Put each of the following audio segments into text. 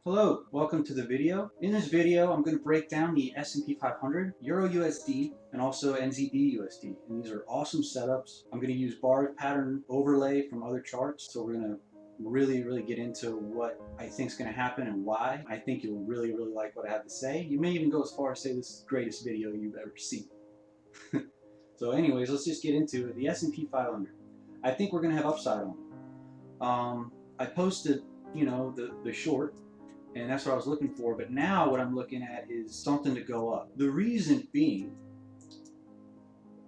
Hello, welcome to the video. In this video, I'm going to break down the S&P 500, Euro USD, and also NZD USD. And these are awesome setups. I'm going to use bar pattern overlay from other charts. So we're going to really get into what I think is going to happen and why. I think you'll really like what I have to say. You may even go as far as say this is the greatest video you've ever seen. So anyways, let's just get into it. The S&P 500. I think we're going to have upside on it. I posted, the short, and that's what I was looking for, but now what I'm looking at is something to go up. The reason being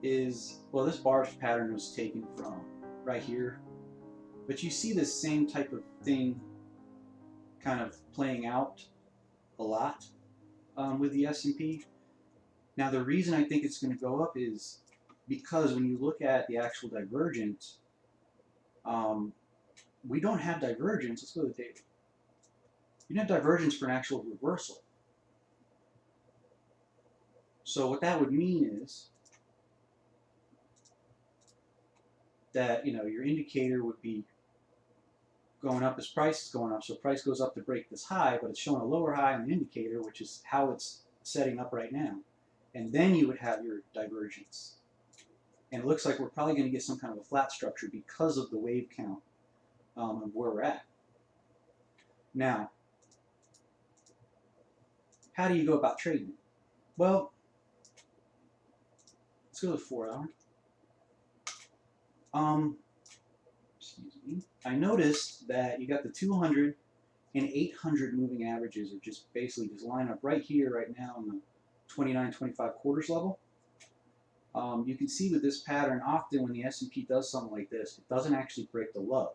is, well, this bar pattern was taken from right here, but you see this same type of thing kind of playing out a lot with the S&P. Now the reason I think it's going to go up is because when you look at the actual divergence, we don't have divergence. Let's go to the data. You don't have divergence for an actual reversal. So what that would mean is that your indicator would be going up as price is going up. So price goes up to break this high, but it's showing a lower high on the indicator, which is how it's setting up right now. And then you would have your divergence. And it looks like we're probably going to get some kind of a flat structure because of the wave count of where we're at. Now, how do you go about trading? Well, let's go to the 4 hour. Excuse me. I noticed that you got the 200 and 800 moving averages are just basically just line up right here, right now on the 29-25 quarters level. You can see with this pattern, often when the S&P does something like this, it doesn't actually break the low.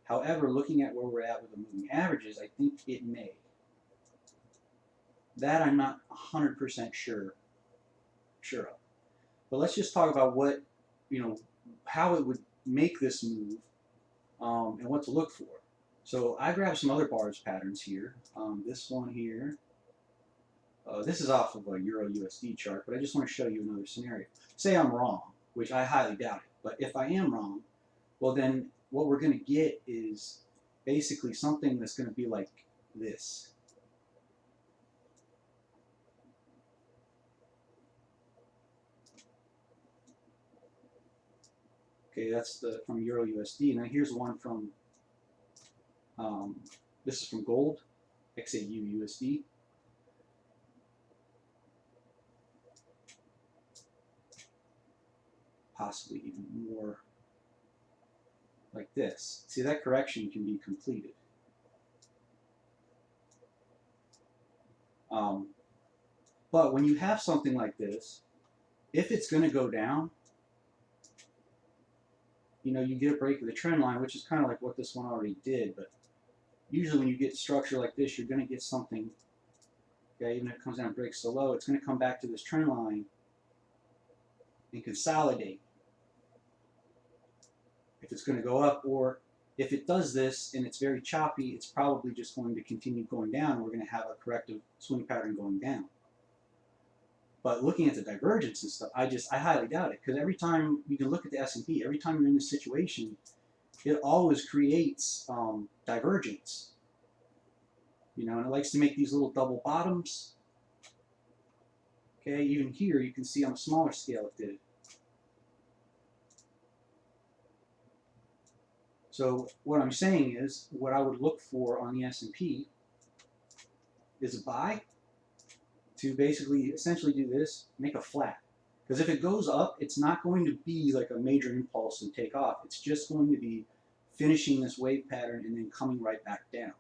However, looking at where we're at with the moving averages, I think it may. That I'm not 100% sure of. But let's just talk about what, how it would make this move and what to look for. So I grabbed some other bars patterns here. This one here. This is off of a Euro USD chart, but I just want to show you another scenario. Say I'm wrong, which I highly doubt it. But if I am wrong, well then what we're going to get is basically something that's going to be like this. Okay, that's from Euro USD. Now here's one from, this is from gold, XAU USD. Possibly even more like this. See, that correction can be completed. But when you have something like this, if it's going to go down, you get a break of the trend line, which is kind of like what this one already did. But usually when you get structure like this, you're going to get something, okay, even if it comes down and breaks so low, it's going to come back to this trend line and consolidate if it's going to go up. Or if it does this and it's very choppy, it's probably just going to continue going down. We're going to have a corrective swing pattern going down. But looking at the divergence and stuff, I highly doubt it, because every time you can look at the S&P, every time you're in this situation, it always creates divergence. And it likes to make these little double bottoms. Okay, even here you can see on a smaller scale it did. So what I'm saying is, what I would look for on the S&P is a buy to basically essentially do this, make a flat. Because if it goes up, it's not going to be like a major impulse and take off. It's just going to be finishing this wave pattern and then coming right back down.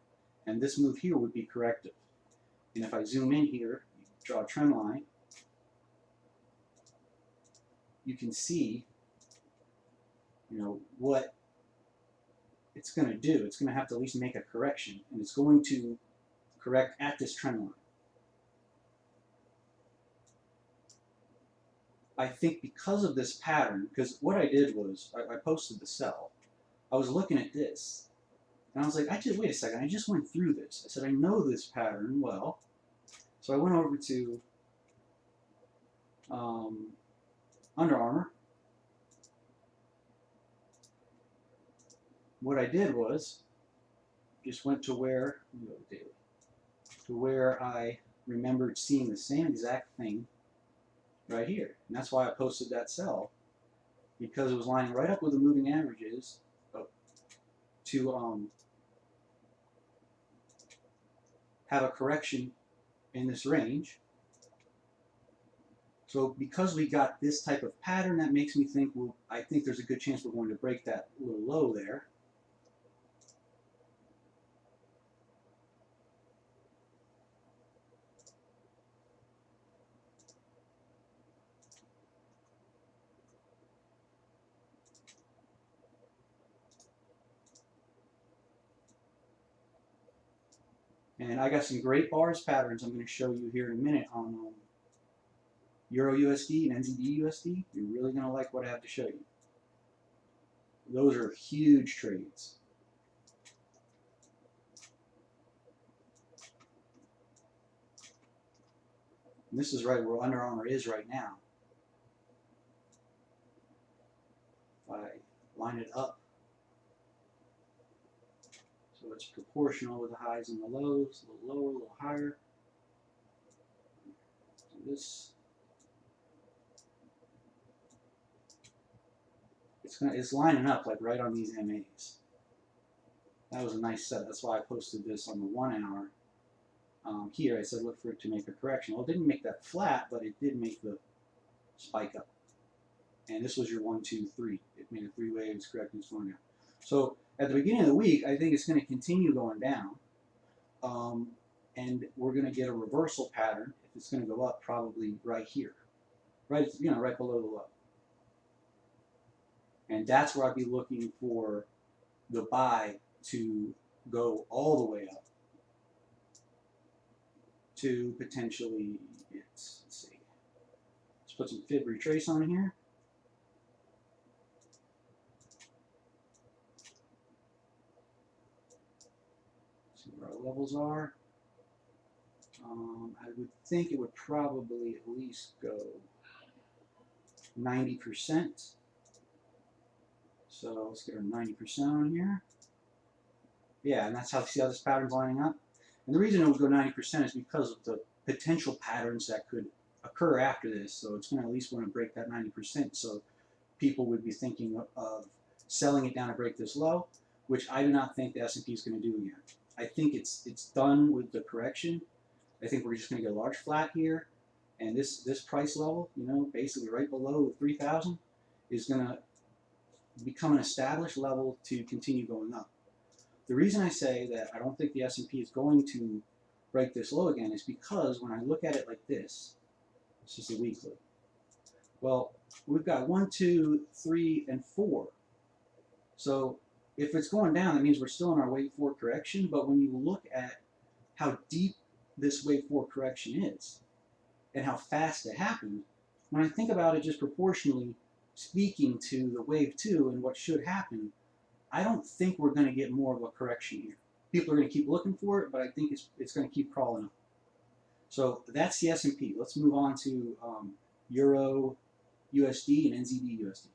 And this move here would be corrective. And if I zoom in here, draw a trend line, you can see, what it's going to do. It's going to have to at least make a correction, and it's going to correct at this trend line. I think because of this pattern, because what I did was I posted the sell. I was looking at this, and I was like, wait a second, I just went through this. I said, I know this pattern well. So I went over to Under Armour. What I did was just went to where, let me go to daily. to where I remembered seeing the same exact thing right here. And that's why I posted that sell, because it was lining right up with the moving averages to have a correction in this range. So because we got this type of pattern, that makes me think, well, I think there's a good chance we're going to break that little low there. And I got some great bars patterns I'm going to show you here in a minute on Euro USD and Nzd USD. You're really going to like what I have to show you. Those are huge trades. And this is right where Under Armour is right now. If I line it up, so it's proportional with the highs and the lows, a little lower, a little higher. So this, it's lining up like right on these MAs. That was a nice set. That's why I posted this on the 1 hour. Here I said look for it to make a correction. Well, it didn't make that flat, but it did make the spike up. And this was your 1, 2, 3. It made a 3 waves, correcting, it's going down. So at the beginning of the week, I think it's going to continue going down. And we're going to get a reversal pattern. If it's going to go up, probably right here, right below the low. And that's where I'd be looking for the buy to go all the way up to potentially, let's see, let's put some fib retrace on here. See where our levels are. I would think it would probably at least go 90%. So let's get our 90% on here. Yeah, and that's how, see how this pattern's lining up? And the reason it would go 90% is because of the potential patterns that could occur after this. So it's going to at least want to break that 90%. So people would be thinking of selling it down to break this low, which I do not think the S&P is going to do again. I think it's done with the correction. I think we're just going to get a large flat here, and this price level, basically right below 3,000, is going to become an established level to continue going up. The reason I say that I don't think the S&P is going to break this low again is because when I look at it like this is a weekly. Well, we've got 1, 2, 3, and 4. So if it's going down, that means we're still in our wave 4 correction. But when you look at how deep this wave 4 correction is and how fast it happened, when I think about it just proportionally speaking to the wave 2 and what should happen, I don't think we're going to get more of a correction here. People are going to keep looking for it, but I think it's going to keep crawling up. So that's the S&P. Let's move on to Euro USD and Nzd USD.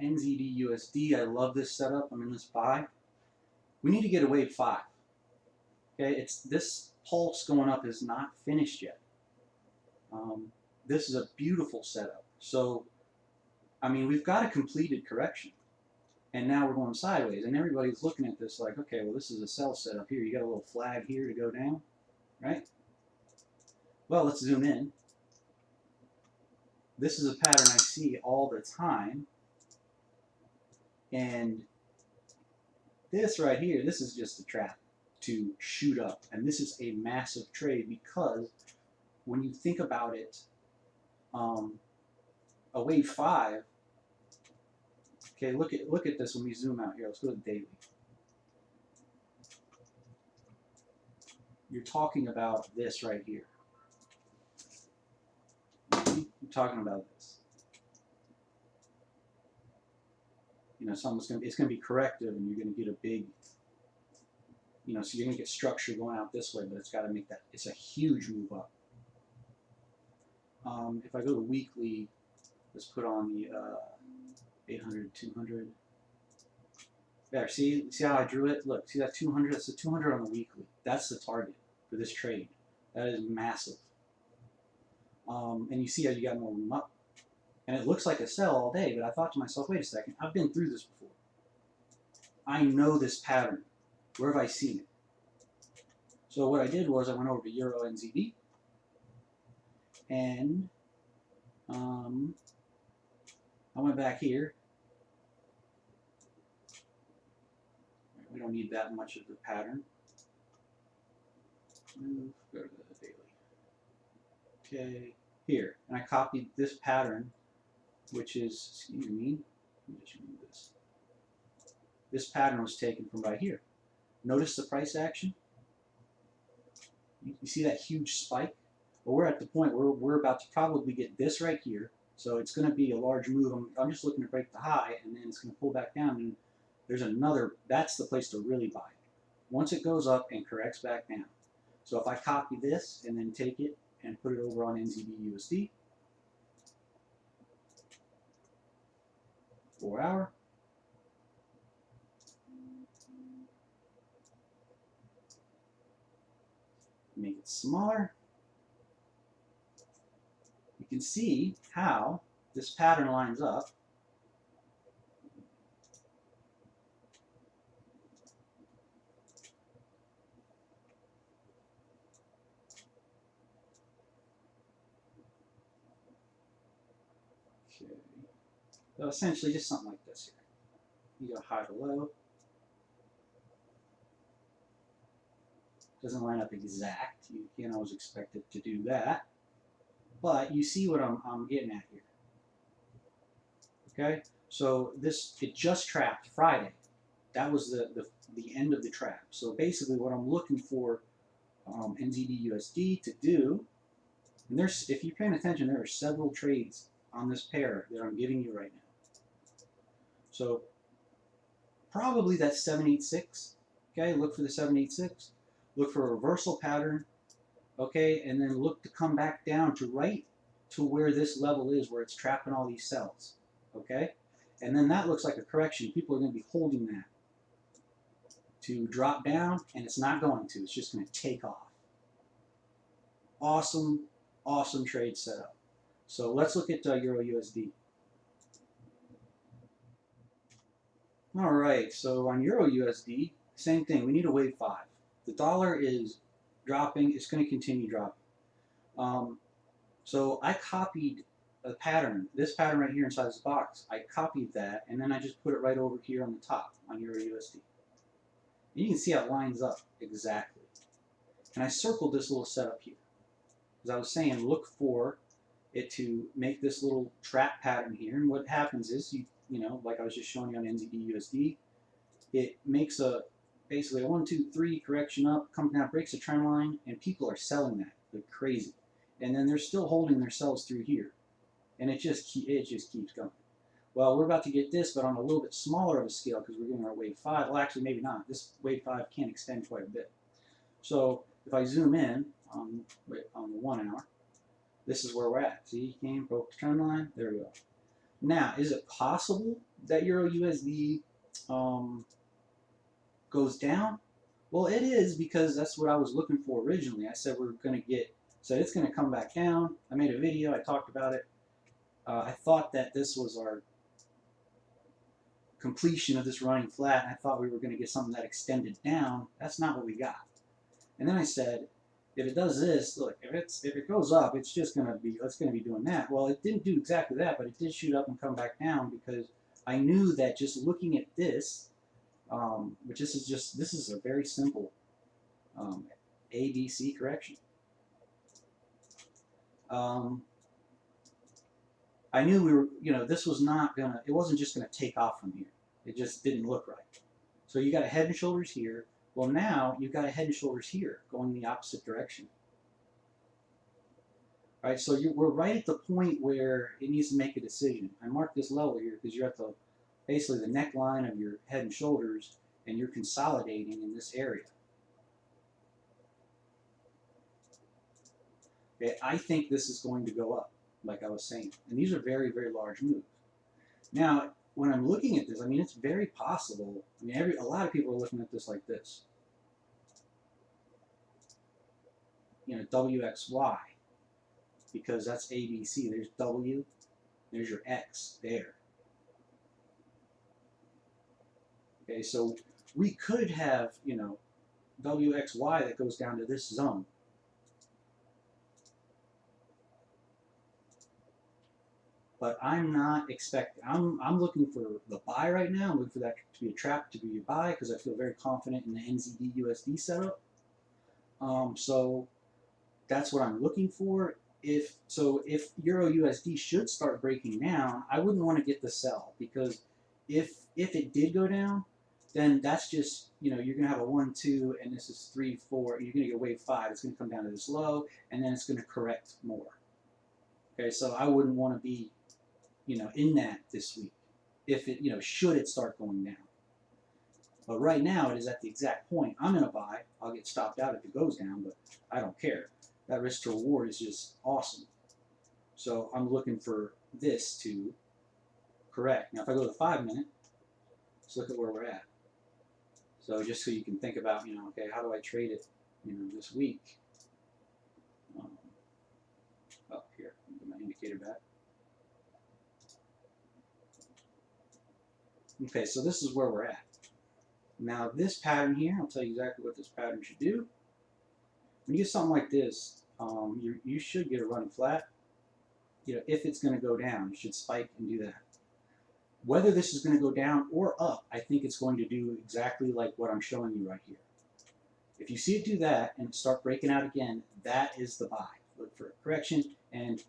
Nzd USD, I love this setup. I'm in this buy. We need to get a wave 5. Okay, this pulse going up is not finished yet. This is a beautiful setup. So, I mean, we've got a completed correction, and now we're going sideways, and everybody's looking at this like, okay, well, this is a sell setup here. You got a little flag here to go down, right? Well, let's zoom in. This is a pattern I see all the time, and this right here, this is just a trap to shoot up, and this is a massive trade because when you think about it, a wave 5. Okay, look at this when we zoom out here. Let's go to daily. You're talking about this right here. You're talking about this. It's going to be corrective, and you're going to get a big, so you're going to get structure going out this way, but it's got to make that. It's a huge move up. If I go to weekly, let's put on the 800, 200. There, see how I drew it? Look, see that 200? That's the 200 on the weekly. That's the target for this trade. That is massive. And you see how you got more room up. And it looks like a sell all day, but I thought to myself, wait a second, I've been through this before. I know this pattern. Where have I seen it? So what I did was I went over to Euro NZD, and I went back here. We don't need that much of the pattern. Go to the daily. Okay, here. And I copied this pattern, which is, excuse me, let me just remove this. This pattern was taken from right here. Notice the price action? You see that huge spike? Well, we're at the point where we're about to probably get this right here. So it's going to be a large move. I'm just looking to break the high, and then it's going to pull back down. And there's another, that's the place to really buy it. Once it goes up and corrects back down. So if I copy this and then take it and put it over on NZD/USD, 4 hour, make it smaller, you can see how this pattern lines up. Okay. So essentially just something like this here. You go high to low. Doesn't line up exact. You can't always expect it to do that. But you see what I'm getting at here. Okay? So this, it just trapped Friday. That was the end of the trap. So basically what I'm looking for NZD/USD to do, and there's, if you're paying attention, there are several trades on this pair that I'm giving you right now. So probably that's 786. Okay, look for the 786. Look for a reversal pattern. Okay, and then look to come back down to right to where this level is, where it's trapping all these cells. Okay, and then that looks like a correction. People are going to be holding that to drop down, and it's not going to. It's just going to take off. Awesome, awesome trade setup. So let's look at Euro USD. All right, so on Euro USD, same thing. We need a wave 5. The dollar is dropping. It's going to continue dropping. So I copied a pattern, this pattern right here inside this box. I copied that, and then I just put it right over here on the top on Euro USD. And you can see how it lines up exactly. And I circled this little setup here. As I was saying, look for it to make this little trap pattern here. And what happens is, you know, like I was just showing you on NZD/USD, it makes basically a 1, 2, 3 correction up, comes down, breaks a trend line, and people are selling that like crazy. And then they're still holding their sells through here. And it just keeps going. Well, we're about to get this, but on a little bit smaller of a scale because we're doing our wave 5. Well, actually, maybe not. This wave 5 can extend quite a bit. So if I zoom in on the 1 hour, this is where we're at. See, came, broke the trend line. There we go. Now, is it possible that Euro USD goes down? Well, it is, because that's what I was looking for originally. I said we're going to get, so it's going to come back down. I made a video. I talked about it. I thought that this was our completion of this running flat, and I thought we were going to get something that extended down. That's not what we got. And then I said, if it does this, look, if it goes up, it's going to be doing that. Well, it didn't do exactly that, but it did shoot up and come back down, because I knew that just looking at this, which this is a very simple ABC correction. I knew we were, this was not gonna, it wasn't just gonna take off from here. It just didn't look right. So you got a head and shoulders here. Well, now you've got a head and shoulders here going the opposite direction. All right, so we're right at the point where it needs to make a decision. I marked this level here because you're at basically the neckline of your head and shoulders, and you're consolidating in this area. Okay, I think this is going to go up, like I was saying. And these are very, very large moves. Now, when I'm looking at this, I mean, it's very possible. I mean, a lot of people are looking at this like this. You know, WXY, because that's ABC. There's W, there's your X there. Okay, so we could have, you know, WXY that goes down to this zone. But I'm not expecting, I'm looking for the buy right now. I'm looking for that to be a trap, to be a buy, because I feel very confident in the NZD USD setup. So that's what I'm looking for. If Euro USD should start breaking down, I wouldn't want to get the sell, because if it did go down, then that's just, you know, you're gonna have a 1-2, and this is 3-4. You're gonna get a wave 5. It's gonna come down to this low, and then it's gonna correct more. Okay, so I wouldn't want to be, you know, in that this week if it, you know, should it start going down. But right now it is at the exact point. I'm gonna buy. I'll get stopped out if it goes down, but I don't care. That risk to reward is just awesome. So I'm looking for this to correct. Now if I go to the 5-minute, let's look at where we're at. So just so you can think about, you know, okay, how do I trade it, you know, this week? Oh, here, let me get my indicator back. Okay, so this is where we're at. Now this pattern here, I'll tell you exactly what this pattern should do. When you get something like this, you should get a running flat. You know, if it's going to go down, it should spike and do that. Whether this is going to go down or up, I think it's going to do exactly like what I'm showing you right here. If you see it do that and start breaking out again, that is the buy. Look for a correction, and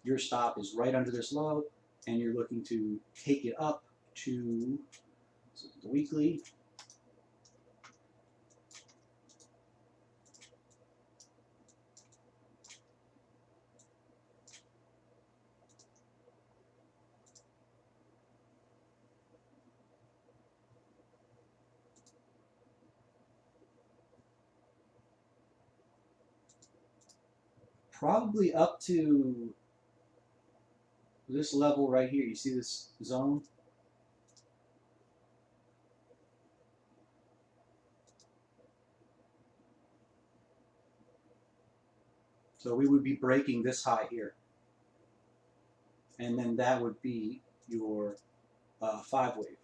your stop is right under this low, and you're looking to take it up to the weekly. Probably up to this level right here. You see this zone? So we would be breaking this high here. And then that would be your 5 wave.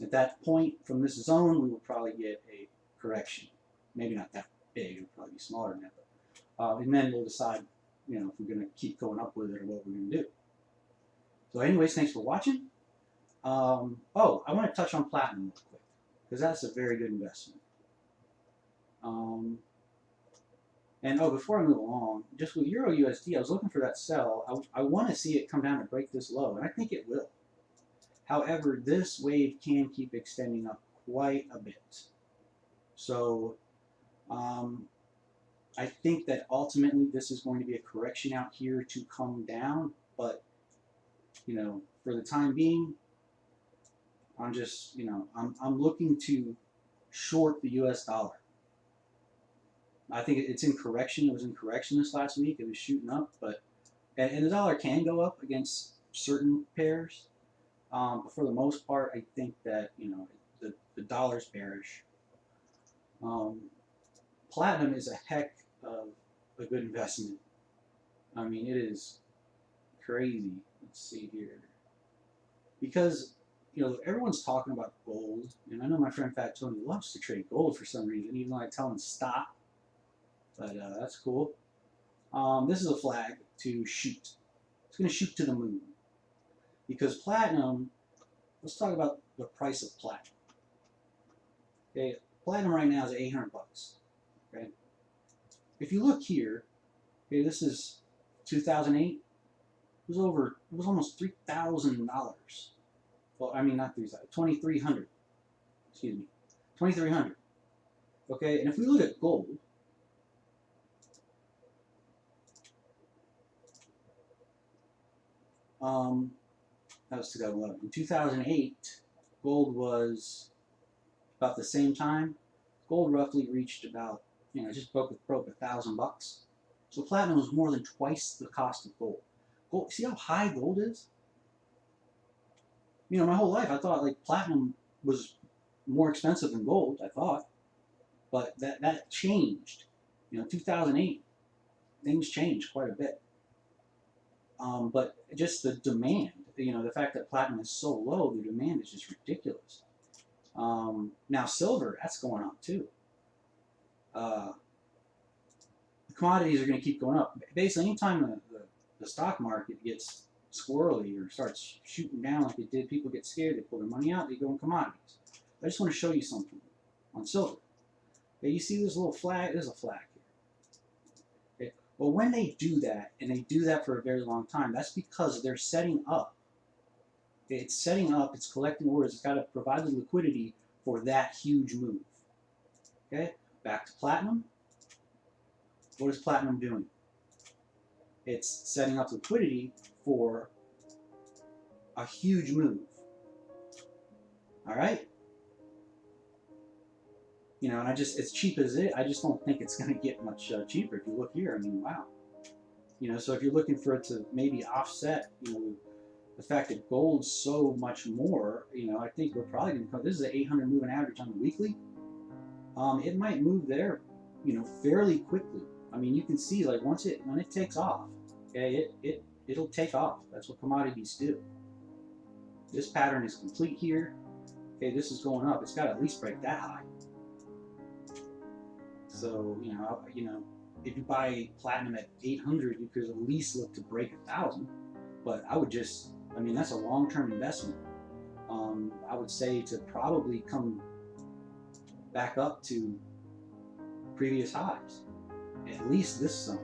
At that point, from this zone, we will probably get a correction. Maybe not that big, it'll probably be smaller than that. But, and then we'll decide, you know, if we're going to keep going up with it or what we're going to do. So anyways, thanks for watching. Oh, I want to touch on platinum real quick, because that's a very good investment. And oh, before I move along, just with Euro USD, I was looking for that sell. I want to see it come down and break this low, and I think it will. However, this wave can keep extending up quite a bit. So I think that ultimately this is going to be a correction out here to come down, but, you know, for the time being, I'm just, you know, I'm looking to short the US dollar. I think it's in correction. It was in correction this last week. It was shooting up, but and the dollar can go up against certain pairs, but for the most part, I think that, you know, the dollar's bearish. Platinum is a heck of a good investment. I mean, it is crazy. Let's see here, because, you know, everyone's talking about gold, and I know my friend Fat Tony loves to trade gold for some reason, even though I tell him stop. But that's cool. This is a flag to shoot. It's going to shoot to the moon. Because platinum, let's talk about the price of platinum. Okay, platinum right now is 800 bucks. Okay, if you look here, okay, this is 2008. It was almost $3,000. Well, I mean not 3,000, 2,300. Excuse me, 2,300. Okay, and if we look at gold, that was 2011. In 2008, gold was about the same time. Gold roughly reached about, you know, just broke $1,000. So platinum was more than twice the cost of gold. Gold, see how high gold is? You know, my whole life I thought like platinum was more expensive than gold. I thought, but that changed. You know, 2008 things changed quite a bit. But just the demand, you know, the fact that platinum is so low, the demand is just ridiculous. Now silver, that's going up too. Uh, the commodities are going to keep going up. Basically, anytime the stock market gets squirrely or starts shooting down like it did, people get scared, they pull their money out, they go in commodities. I just want to show you something on silver. Okay, you see this little flag? There's a flag here. Okay. Well, when they do that, and they do that for a very long time, that's because they're setting up. It's setting up, it's collecting orders, it's got to provide the liquidity for that huge move. Okay, back to platinum. What is platinum doing? It's setting up liquidity for a huge move. All right? You know, and as cheap as it, I just don't think it's going to get much cheaper. If you look here, I mean, wow. You know, so if you're looking for it to maybe offset, you know, the fact that gold's so much more, you know, I think we're probably going to come. This is an 800 moving average on the weekly. It might move there, you know, fairly quickly. I mean, you can see like when it takes off, okay, it'll take off. That's what commodities do. This pattern is complete here. Okay, this is going up. It's got to at least break that high. So you know, if you buy platinum at 800, you could at least look to break 1,000. But I would just, I mean, that's a long-term investment. I would say to probably come back up to previous highs, at least this zone.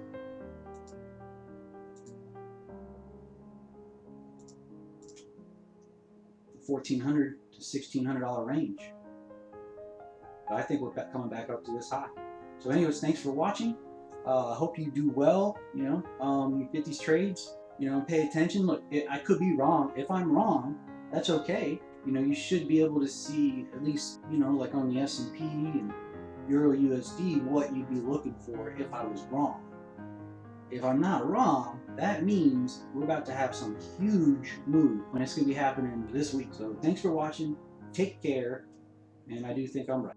$1,400 to $1,600 range. But I think we're coming back up to this high. So anyways, thanks for watching. I hope you do well, you know, you get these trades, you know, pay attention. Look, I could be wrong. If I'm wrong, that's okay. You know, you should be able to see at least, you know, like on the S&P and Euro USD, what you'd be looking for if I was wrong. If I'm not wrong, that means we're about to have some huge move, and it's going to be happening this week. So thanks for watching. Take care, and I do think I'm right.